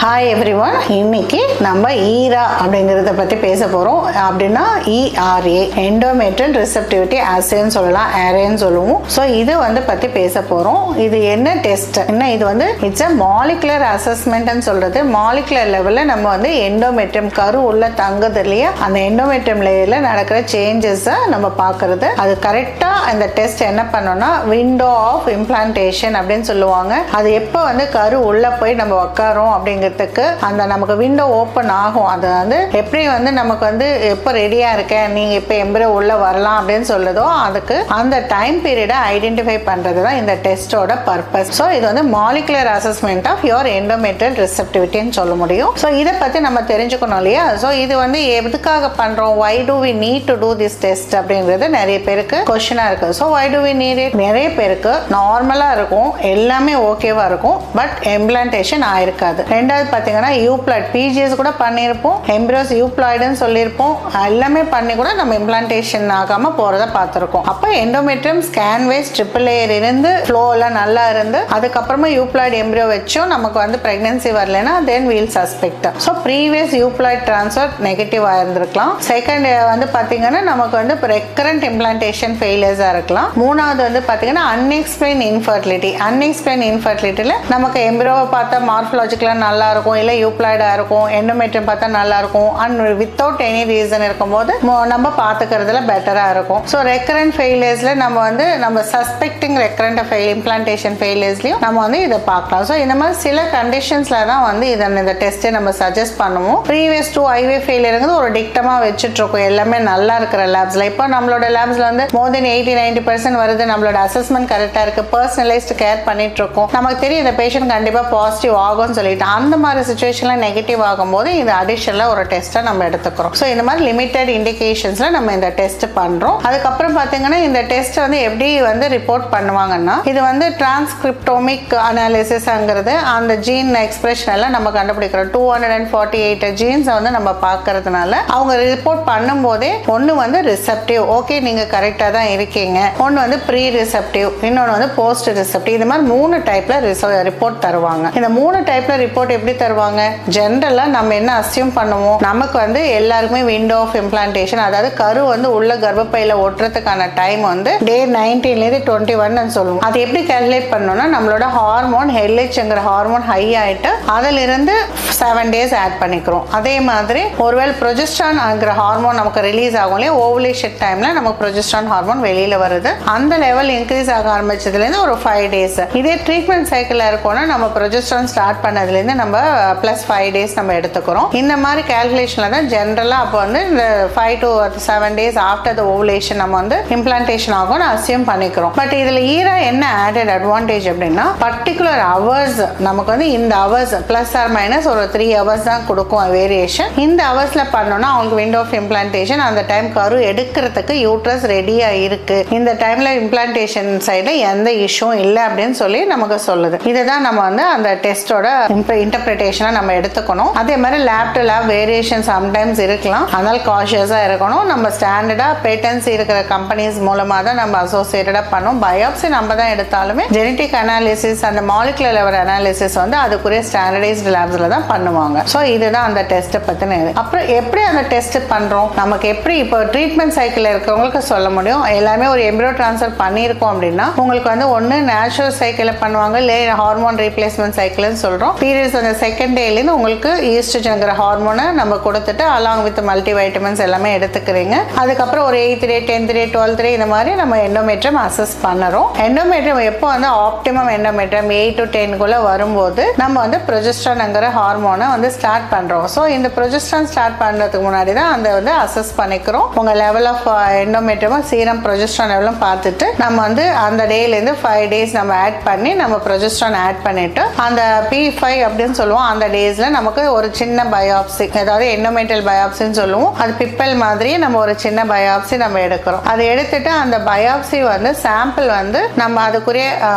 Hi everyone, இன்னைக்கு நம்ம ஈரா அப்படிங்கிறத பற்றி பேச போகிறோம். அப்படின்னா ERA எண்டோமெட்ரியல் ரிசெப்டிவிட்டி ஆசேன்னு சொல்லலாம், அரேன்னு சொல்லுவோம். ஸோ இது பற்றி பேச போகிறோம். இது என்ன டெஸ்ட், என்ன இது இட்ஸ் அ மாலிகுலர் அசஸ்மெண்ட்னு சொல்கிறது. மாலிகுலர் லெவலில் நம்ம எண்டோமெட்ரியம் கரு உள்ள தங்குது இல்லையா, அந்த எண்டோமெட்ரியம் லேயரில் நடக்கிற சேஞ்சஸை நம்ம பார்க்கறது. அது கரெக்டாக அந்த டெஸ்ட் என்ன பண்ணோம்னா விண்டோ ஆஃப் இம்ப்ளான்டேஷன் அப்படின்னு சொல்லுவாங்க. அது எப்போ கரு உள்ளே போய் நம்ம உட்காரோம் அப்படிங்கிறதுக்கு அந்த நமக்கு விண்டோ ஓப்பன் ஆகும். அது எப்படி நமக்கு எப்போ ரெடியா இருக்கேன், நீங்க இப்போ எம்பிரோ உள்ள வரலாம் அப்படின்னு சொல்லுதோ அதுக்கு அந்த டைம் பீரியடை ஐடென்டிஃபை பண்றது தான் இந்த டெஸ்டோட பர்பஸ். ஸோ இது molecular assessment of your endometrial ரிசெப்டிவிட்டின்னு சொல்ல முடியும். ஸோ இதை பத்தி நம்ம தெரிஞ்சுக்கணும் இல்லையா. ஸோ இது எதுக்காக பண்றோம், why do we need to do this test அப்படிங்கிறது நிறைய பேருக்கு கொஸ்டினா இருக்கு. So why do we need it, நிறைய பேருக்கு நார்மலா இருக்கும், எல்லாமே ஓகேவா இருக்கும், பட் இம்ப்ளான்டேஷன் ஆயிருக்காது. ரெண்டாவது பார்த்தீங்கன்னா யூப்ளாய்ட் பிஜிஎஸ் கூட பண்ணியிருப்போம், எம்பிரோஸ் யூப்ளாய்டுன்னு சொல்லியிருப்போம், எல்லாமே பண்ணி கூட நம்ம இம்ப்ளான்டேஷன் ஆகாம போறதை பார்த்துருக்கோம். அப்போ endometrium scan wise triple layer இருந்து ஃப்ளோ எல்லாம் நல்லா இருந்து அதுக்கப்புறமா யூப்ளாய்டு எம்பிரோ வச்சும் நமக்கு பிரெக்னன்சி வரலன்னா then we'll suspect. So previous euploid transfer negative ஆயிருந்திருக்கலாம். செகண்ட் பார்த்தீங்கன்னா நமக்கு ரெக்கரண்ட் இம்ப்ளான்டேஷன் ஃபெயிலியர்ஸாக இருக்கலாம். மூணாவது பார்த்தீங்கன்னா அன்எக்ஸ்பிளைன் இன்ஃபர்டிலிட்டி. அன்எக்ஸ்பிளைன் இன்ஃபர்டிலிட்டியில் நமக்கு எம்பிரோவை பார்த்தா மார்ஃபலாஜிக்கலாக நல்லா இருக்கும், இல்லை யூப்ளாய்டாக இருக்கும், எண்டோமெட்ரியம் பார்த்தா நல்லா இருக்கும், அண்ட் வித்தவுட் எனி ரீசன் இருக்கும்போது நம்ம பார்த்துக்கிறதுல பெட்டராக இருக்கும். ஸோ ரெக்கரண்ட் ஃபெயிலியர்ஸில் நம்ம சஸ்பெக்டிங் ரெக்கரண்ட் இம்ப்ளான்டேஷன் ஃபெயிலியர்ஸ்லையும் நம்ம இதை பார்க்கலாம். ஸோ இந்த மாதிரி சில கண்டிஷன்ஸில் தான் இந்த டெஸ்ட்டை நம்ம சஜஸ்ட் பண்ணுவோம். ப்ரீவியஸ் டு ஐவே ஃபெயிலியருங்கிறது ஒரு டிக்டமாக வச்சுட்டு இருக்கோம் எல்லாமே நல்லா இருக்கிற லேப்ஸில். இப்போ நம்மளோட லேப்ஸில் மோர் தென் 80-90% வருது, நம்மளோட அசஸ்மெண்ட் கரெக்டாக இருக்குது, பர்சனலைஸ்டு கேர் பண்ணிட்டு இருக்கோம், நமக்கு தெரியும் இந்த பேஷண்ட் கண்டிப்பாக பாசிட்டிவ் ஆகும்னு சொல்லிட்டு. அந்த மாதிரி சுச்சுவேஷன்ல நெகட்டிவ் ஆகும்போது இது அடிஷனலாக ஒரு டெஸ்ட்டை நம்ம எடுத்துக்கிறோம். ஸோ இந்த மாதிரி லிமிட்டட் இண்டிகேஷன்ஸில் நம்ம இந்த டெஸ்ட் பண்ணுறோம். அதுக்கப்புறம் பார்த்தீங்கன்னா இந்த டெஸ்ட் எப்படி ரிப்போர்ட் பண்ணுவாங்கன்னா, இது டிரான்ஸ்கிரிப்டோமிக் அனாலிசிஸ்ங்கிறது அந்த ஜீன் எக்ஸ்பிரஷன் எல்லாம் நம்ம கண்டுபிடிக்கிறோம். 248 ஜீன்ஸை நம்ம பார்க்கறதுனால அவங்க ரிப்போர்ட் பண்ணும்போதே ஒன்று ரிசெப்டிவ், ஓகே நீங்கள் கரெக்டாக தான் இருக்கீங்க, ஒன்று ப்ரீ ரிசெப்டிவ், இன்னொன்று போஸ்ட் ரிசெப்டிவ். இந்த மாதிரி 3 டைப்ல ரிப்போர்ட் தருவாங்க. இந்த 3 டைப்ல ரிப்போர்ட் எப்படி தருவாங்க, ஜென்ரலா நம்ம என்ன அசியூம் பண்ணுவோம், நமக்கு எல்லாருக்குமே விண்டோ ஆஃப் இம்ப்ளான்டேஷன், அதாவது கரு உள்ள கர்ப்பப்பையில ஒட்டுறதுக்கான டைம் டே 19 21 சொல்லுவோம். அது எப்படி கால்குலேட் பண்ணோம்னா, நம்மளோட ஹார்மோன் LHங்கிற ஹார்மோன் ஹை ஆயிட்டு அதுல இருந்து 7 days ஆட் பண்ணிக்கிறோம். அதே மாதிரி ஒருவேளை ப்ரொஜெஸ்ட்ரான் ஆகிற ஹார்மோன் நமக்கு ரிலீஸ் ஆகும் இல்லையா, ஓவுலேஷன் டைம்ல நமக்கு ப்ரொஜெஸ்ட்ரான் ஹார்மோன் வெளியில வருது, அந்த லெவல் இன்க்ரீஸ் ஆக ஆரம்பிச்சதுல இருந்து ஒரு 5 days. இதே ட்ரீட்மெண்ட் சைக்கிள் இருக்கோம்னா நம்ம ப்ரொஜெஸ்ட்ரான் ஸ்டார்ட் பண்ணதுல இருந்து நம்ம பிளஸ் 5 days நம்ம எடுத்துக்கிறோம். இந்த மாதிரி கால்குலேஷன்ல தான் ஜென்ரலா அப்போ இந்த 5 to 7 days after the ovulation நம்ம இம்ப்ளான்டேஷன் ஆகும்னு அசியூம் பண்ணிக்கிறோம். பட் இதுல ஈரா என்ன ஆடட் அட்வான்டேஜ் அப்படின்னா, பர்டிகுலர் ஹவர்ஸ் நமக்கு இந்த ஹவர்ஸ் பிளஸ் ஆர் மைனஸ் ஒரு 3 hours தான் கொடுக்கும் வேரியேஷன். இந்த ஹவர்ஸ்ல பண்ணோம்னா அவங்களுக்கு விண்டோ ஆஃப் இம்ப்ளான்டேஷன், அந்த டைம் கரு எடுக்கிறதுக்கு யூட்ரஸ் ரெடியா இருக்கு, இந்த டைம்ல இம்ப்ளான்டேஷன் சைடுல எந்த இஷ்யூவும் இல்லை அப்படின்னு சொல்லி நமக்கு சொல்லுது. இதுதான் நம்ம அந்த டெஸ்டோட இன்டர்பிரேஷனை நம்ம எடுத்துக்கணும். அதே மாதிரி lab to lab variation sometimes இருக்கலாம், அதனால காஷியஸா இருக்கணும். நம்ம ஸ்டாண்டர்டா பேட்டன்சி இருக்கிற கம்பெனிஸ் மூலமா தான் நம்ம அசோசியேட்டடா பண்ணோம். பயோப்சி நம்ம தான் எடுத்தாலுமே ஜெனடிக் அனாலிசிஸ் அந்த மாலிகுலர் லெவல் அனாலிசிஸ் அதுக்குரிய ஸ்டாண்டர்டைஸ்டு லேப்ஸ்ல தான் பண்ணுவாங்க. ஸோ இதுதான் அந்த டெஸ்ட் பத்தின. அப்புறம் எப்படி அந்த டெஸ்ட் பண்றோம், நமக்கு எப்படி இப்போ ட்ரீட்மெண்ட் சைக்கிள் இருக்கிறவங்களுக்கு சொல்ல முடியும். எல்லாமே ஒரு எம்பிரோ டிரான்ஸ்ஃபர் பண்ணியிருக்கோம் அப்படின்னா உங்களுக்கு ஒன்று நேச்சுரல் சைக்கிள் பண்ணுவாங்க, இல்லை ஹார்மோன் ரீப்ளேஸ்மெண்ட் சைக்கிள்னு சொல்றோம். பீரியட்ஸ் அந்த செகண்ட் டேலேருந்து உங்களுக்கு ஈஸ்ட்ரோஜன்ங்கிற ஹார்மோனை நம்ம கொடுத்துட்டு அலாங் வித் மல்டி வைட்டமின்ஸ் எல்லாமே எடுத்துக்கிறீங்க. அதுக்கப்புறம் ஒரு 8th day 10th day 12th day இந்த மாதிரி நம்ம எண்டோமெட்ரியம் அசஸ் பண்ணுறோம். எண்டோமெட்ரியம் எப்போ ஆப்டிமம் எண்டோமெட்ரியம் 8 to 10 வரும்போது நம்ம ப்ரொஜெஸ்ட்ரான்ங்கிற ஹார்மோனை ஸ்டார்ட் பண்றோம். ஸோ இந்த ப்ரொஜெஸ்ட்ரான் ஸ்டார்ட் பண்றதுக்கு முன்னாடி தான் அந்த அசஸ் பண்ணிக்கிறோம். உங்க level of endometrium serum progesterone லெவலும் பார்த்துட்டு நம்ம அந்த டேலேருந்து 5 days நம்ம ஆட் பண்ணி நம்ம ப்ரொஜெஸ்ட்ரான் ஆட் பண்ணிட்டு அந்த P5 அப்படின்னு சொல்லுவோம். அந்த டேஸ்ல நமக்கு ஒரு சின்ன பயோப்சி, அதாவது எண்டோமெட்ரியல் பயோப்சின்னு சொல்லுவோம், அது பிப்பல் மாதிரி நம்ம ஒரு சின்ன பயோப்சி நம்ம எடுக்கிறோம். அதை எடுத்துட்டு அந்த பயோப்சி சாம்பிள் நம்ம அதுக்குரிய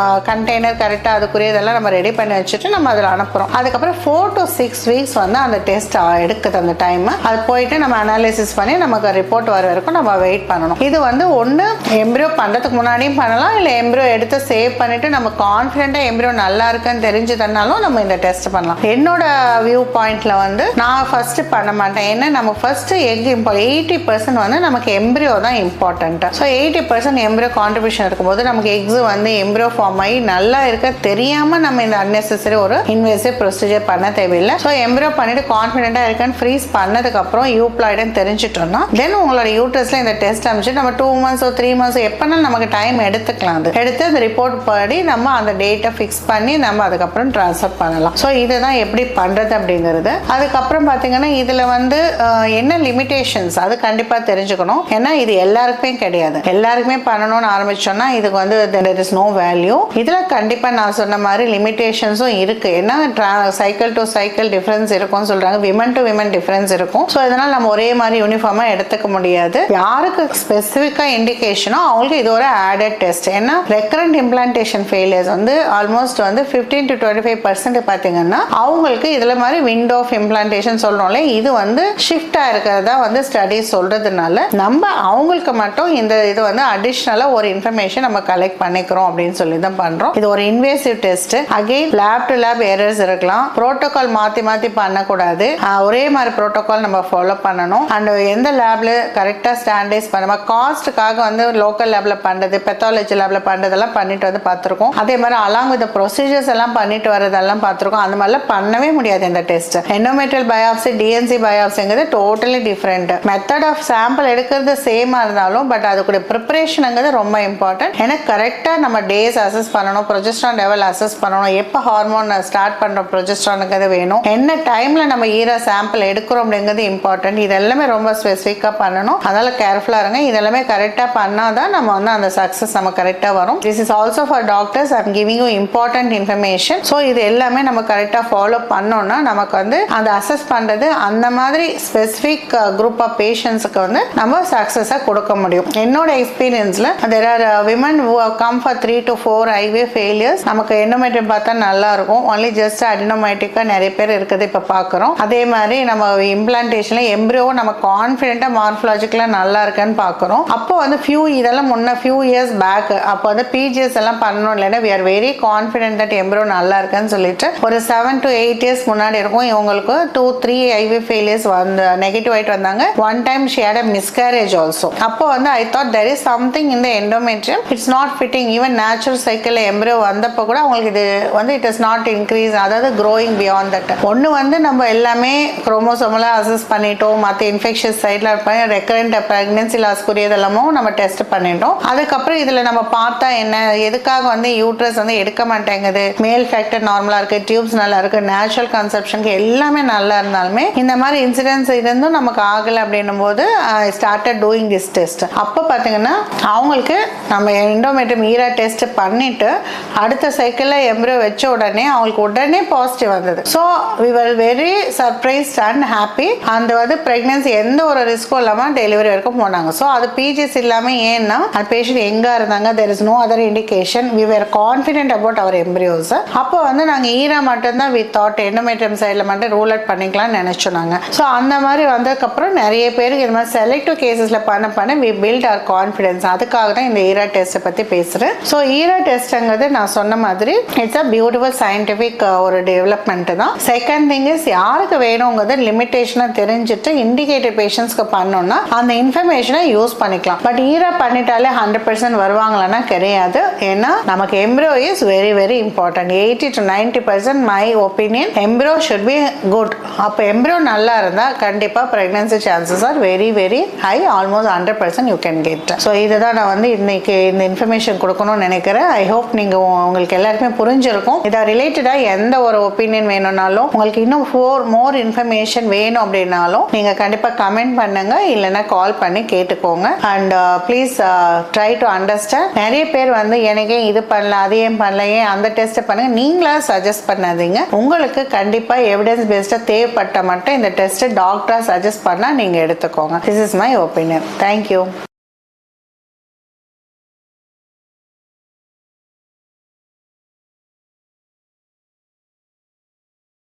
கண்டெய்னர் கரெக்டா அதுக்குரிய இதெல்லாம் நம்ம ரெடி பண்ணி வச்சுட்டு நம்ம அதில் அனுப்புறோம். அதுக்கப்புறம் 4 to 6 weeks அந்த டெஸ்ட் எடுக்குது. அந்த டைம் அது போயிட்டு நம்ம அனாலிசிஸ் பண்ணி நமக்கு ரிப்போர்ட் வர வரைக்கும் நம்ம வெயிட் பண்ணணும். இது ஒன்று எம்பிரோ பண்றதுக்கு முன்னாடியும் பண்ணலாம், இல்லை எம்பிரோ எடுத்து சேவ் பண்ணிட்டு நம்ம கான்ஃபிடென்ட்டா எம்பிரோ நல்லா இருக்குன்னு தெரிஞ்சதுனாலும் நம்ம இந்த டெஸ்ட் பண்ணலாம். பண்ணலாம். என்னோட வியூ பாயிண்ட்ல வந்து நான் ஃபர்ஸ்ட் பண்ண மாட்டேன். ஏன்னா நம்ம ஃபர்ஸ்ட் எக் 80% வந்து நமக்கு எம்பிரியோ தான் இம்பார்ட்டன்ட். ஸோ 80% எம்பிரியோ கான்ட்ரிபியூஷன் இருக்கும்போது நமக்கு எக்ஸ் வந்து எம்பிரியோ ஃபார்ம் ஆகி நல்லா இருக்க தெரியாம நம்ம இந்த அன்னெசரி ஒரு இன்வேசிவ் ப்ரொசீஜர் பண்ண தேவையில்லை. ஸோ எம்பிரியோ பண்ணிட்டு கான்ஃபிடென்ட்டா இருக்குன்னு ஃப்ரீஸ் பண்ணதுக்கு அப்புறம் யூப்ளாய்டுன்னு தெரிஞ்சிட்டோம்னா தென் உங்களோட யூட்ரஸ்ல இந்த டெஸ்ட் அமைச்சு நம்ம 2 months 3 months எப்பனாலும் நமக்கு டைம் எடுத்துக்கலாம். அது எடுத்து அந்த ரிப்போர்ட் படி நம்ம அந்த டேட்டை ஃபிக்ஸ் பண்ணி நம்ம அதுக்கப்புறம் ட்ரான்ஸ்ஃபர் பண்ணலாம். ஸோ இதுதான் எப்படி பண்றது அப்படிங்கிறது. அதுக்கப்புறம் பார்த்தீங்கன்னா இதுல வந்து என்ன லிமிடேஷன்ஸ் அது கண்டிப்பா தெரிஞ்சுக்கணும். ஏன்னா இது எல்லாருக்குமே கிடையாது. எல்லாருக்குமே பண்ணணும்னு ஆரம்பிச்சோம்னா இதுக்கு வந்து there is no value. இதுல கண்டிப்பா நான் சொன்ன மாதிரி லிமிடேஷன்ஸும் இருக்கு. ஏன்னா சைக்கிள் டு சைக்கிள் டிஃபரன்ஸ் இருக்கும்னு சொல்றாங்க, விமன் டு விமன் டிஃபரன்ஸ் இருக்கும். ஸோ இதனால நம்ம ஒரே மாதிரி யூனிஃபார்மா எடுத்துக்க முடியாது. யாருக்கு ஸ்பெசிஃபிக்கா இண்டிகேஷனோ அவங்களுக்கு இது ஒரு ஆடட் டெஸ்ட். ஏன்னா ரெக்கரண்ட் இம்ப்ளான்டேஷன் ஃபெயிலியர்ஸ் வந்து ஆல்மோஸ்ட் வந்து 15 to 25% பார்த்தீங்கன்னா அவங்களுக்கு இதுல மாதிரி விண்டோ ஆஃப் இம்ப்ளான்டேஷன் சொல்றோம்ல, இது வந்து ஷிஃப்ட் ஆயிருக்கிறதா வந்து ஸ்டடிஸ் சொல்றதுனால நம்ம அவங்களுக்கு மட்டும் இந்த இது வந்து அடிஷ்னலா ஒரு இன்ஃபர்மேஷன் நம்ம கலெக்ட் பண்ணிக்கிறோம் அப்படின்னு சொல்லி தான் பண்றோம். இது ஒரு invasive test. Again lab to lab errors இருக்கலாம். புரோட்டோகால் மாத்தி மாத்தி பண்ணக்கூடாது. ஒரே மாதிரி புரோட்டோகால் நம்ம ஃபாலோ பண்ணணும். அண்ட் எந்த லேப்ல கரெக்டா ஸ்டாண்டர்டைஸ் பண்ணுமா காஸ்ட்டுக்காக வந்து லோக்கல் லேப்ல பண்றது, பெத்தாலஜி லேப்ல பண்றதெல்லாம் பண்ணிட்டு வந்து பார்த்துருக்கோம். அதே மாதிரி அலாங் வித் ப்ரொசீஜர்ஸ் எல்லாம் பண்ணிட்டு வரதெல்லாம் பார்த்துருக்கோம். அந்த மாதிரிலாம் பண்ணவே முடியாது இந்த டெஸ்ட். எண்டோமெட்ரியல் பயாப்சி டிஎன்சி பயாப்சிங்கிறது totally different. Method of sample எடுக்கிறது சேமா இருந்தாலும் பட் அதுக்குடைய ப்ரிப்பரேஷனுங்கிறது ரொம்ப இம்பார்ட்டன்ட். ஏன்னா கரெக்டா நம்ம டேஸ் அசஸ் பண்ணணும், ப்ரொஜெஸ்ட்ரான் லெவல் அசஸ் பண்ணணும், எப்போ ஹார்மோன் ஸ்டார்ட் பண்றோம் ப்ரொஜெஸ்ட்ரானுங்கிறது வேணும், என்ன டைம்ல நம்ம ஈரா சாம்பிள் எடுக்கிறோம் அப்படிங்கிறது இம்பார்ட்டன்ட். இது எல்லாமே ரொம்ப ஸ்பெசிஃபிக்கா பண்ணணும். அதனால கேர்ஃபுல்லா இருங்க. இதெல்லாமே கரெக்டா பண்ணாதான் நம்ம வந்து அந்த சக்சஸ் நம்ம கரெக்டா வரும். This is also for doctors. I am giving you important information. So இது எல்லாமே நம்ம கரெக்டா ஃபாலோ பண்ணோம்னா நமக்கு வந்து அந்த அசஸ் பண்றது அந்த மாதிரி ஸ்பெசிஃபிக் குரூப் ஆஃப் பேஷண்ட்ஸ்க்கு வந்து நம்ம சக்சஸா கொடுக்க முடியும். என்னோட எக்ஸ்பீரியன்ஸ்ல there are women who have come for 3 to 4 IVF failures. நமக்கு எண்டோமெட்ரியம் பார்த்தா நல்லா இருக்கும். only just adenomyotic நிறைய பேர் இருக்குது இப்ப பாக்குறோம். அதே மாதிரி நம்ம இம்ப்ளான்டேஷன்ல எம்பிரியோ நம்ம கான்ஃபிடென்ட்டா மார்ஃபாலஜிக்கலா நல்லா இருக்குன்னு பாக்குறோம். அப்போ வந்து இதெல்லாம் முன்ன few years back அப்போ வந்து பிஜிஎஸ் எல்லாம் பண்ணணும். இல்லைன்னா we are very confident that embryo நல்லா இருக்குன்னு சொல்லிட்டு ஒரு 7 to 8 years முன்னாடி இருக்கும். இவங்களுக்கு 2-3 IVF failures வந்து நெகட்டிவ் ஆயிட்டு வந்தாங்க. one time she had a miscarriage also. அப்போ வந்து I thought there is something in the endometrium, it's not fitting. even natural cycle embryo வந்தப்போ கூட அவங்களுக்கு இது வந்து it is not increase, அதாவது growing beyond that. ஒன்று வந்து நம்ம எல்லாமே குரோமோசோமலா அசஸ் பண்ணிட்டோம், மற்ற இன்ஃபெக்ஷஸ் சைட்ல ரெக்கரண்ட் பிரெக்னன்சி லாஸ்க்குரியதெல்லாமும் நம்ம டெஸ்ட் பண்ணிட்டோம். அதுக்கப்புறம் இதுல நம்ம பார்த்தா என்ன எதுக்காக வந்து யூட்ரஸ் வந்து எடுக்க மாட்டேங்குது, மேல் ஃபேக்டர் நார்மலா இருக்கு, டியூப்ஸ் நல்லா இருக்கு, நேச்சுரல் கன்செப்ஷனுக்கு எல்லாமே நல்லா இருந்தாலுமே இந்த மாதிரி இன்சிடென்ட்ஸ் இருந்தும் நமக்கு ஆகலை அப்படின்னும் போது I started doing this test. அப்போ பார்த்தீங்கன்னா அவங்களுக்கு நம்ம எண்டோமெட்ரியம் ஈரா டெஸ்ட் பண்ணிட்டு அடுத்த சைக்கிளில் எம்பிரியோ வச்ச உடனே அவங்களுக்கு உடனே பாசிட்டிவ் வந்தது. So we were very surprised and happy. அந்த வந்து பிரெக்னன்சி எந்த ஒரு ரிஸ்க்கும் இல்லாமல் டெலிவரி வரைக்கும் போனாங்க. ஸோ அது பிஜிஎஸ் இல்லாமல் ஏன்னா அந்த பேஷண்ட் எங்கே இருந்தாங்க, there is no other indication, we were confident about our embryos. அப்போ வந்து நாங்கள் ஈரா மட்டும்தான் வி தாட் எண்டோமெட்ரியம் சைடில் மட்டும் ரூல் அவுட் பண்ணிக்கலாம்னு நினைச்சோம் நாங்கள். ஸோ அந்த மாதிரி வந்ததுக்கப்புறம் நிறைய பேருக்கு இது மாதிரி செலக்டிவ் கேசஸ்ல பண்ண வி பில்ட் அவர் கான்ஃபிடன்ஸ். அதுக்காக தான் இந்த ஈரா டெஸ்ட்டை பற்றி பேசுகிறேன். ஸோ ஈரா டெஸ்ட்ங்கிறது நான் சொன்ன மாதிரி இட்ஸ் அ பியூட்டிஃபுல் சயின்டிஃபிக் ஒரு டெவலப்மெண்ட் தான். செகண்ட் திங் இஸ் யாருக்கு வேணுங்கிறது லிமிடேஷனை தெரிஞ்சுட்டு இண்டிகேட்டட் பேஷண்ட்ஸ்க்கு பண்ணோம்னா அந்த இன்ஃபர்மேஷனை யூஸ் பண்ணிக்கலாம். பட் ஈரா பண்ணிட்டாலே 100% வருவாங்களான்னா கிடையாது. ஏன்னா நமக்கு embryo is very very important. 80 to 90% my opinion embryo should be good. அப்போ எம்பிரியோ நல்லா இருந்தால் கண்டிப்பாக pregnancy chances are very very high, almost 100% you can get. So இதுதான் நான் வந்து இன்னைக்கு இந்த இன்ஃபர்மேஷன் கொடுக்கணும்னு நினைக்கிறேன். ஐ ஹோப் நீங்கள் உங்களுக்கு எல்லாருக்குமே புரிஞ்சிருக்கும். இதை ரிலேட்டடாக எந்த ஒரு ஒப்பீனியன் வேணும்னாலும் உங்களுக்கு இன்னும் மோர் இன்ஃபர்மேஷன் வேணும் அப்படின்னாலும் நீங்கள் கண்டிப்பாக கமெண்ட் பண்ணுங்க, இல்லைன்னா கால் பண்ணி கேட்டுக்கோங்க. And please try to understand. நிறைய பேர் வந்து எனக்கு இது பண்ணல, அது ஏன் பண்ணல, ஏன் அந்த டெஸ்ட் பண்ணுங்க, நீங்களா சஜஸ்ட் பண்ணாதீங்க. உங்களுக்கு கண்டிப்பாக எவிடன்ஸ் பேஸ்டாக தேவைப்பட்ட மட்டும் இந்த டெஸ்ட் டாக்டரா சஜஸ்ட் பண்ணா நீங்க எடுத்துக்கோங்க. This is my opinion. Thank you.